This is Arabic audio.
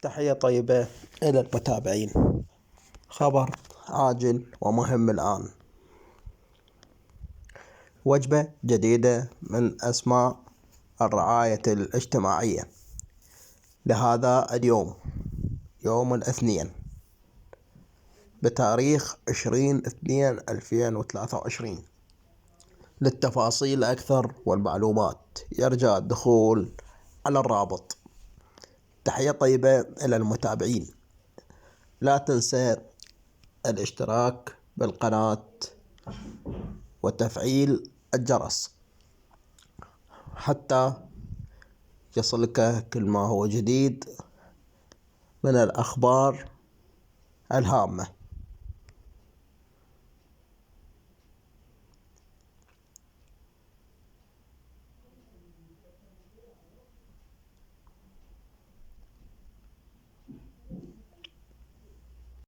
تحية طيبة إلى المتابعين. خبر عاجل ومهم الآن. وجبة جديدة من أسماء الرعاية الاجتماعية لهذا اليوم، يوم الاثنين، بتاريخ 20/2/2023. للتفاصيل أكثر والمعلومات يرجى الدخول على الرابط. تحية طيبة إلى المتابعين. لا تنسى الاشتراك بالقناة وتفعيل الجرس حتى يصلك كل ما هو جديد من الأخبار الهامة.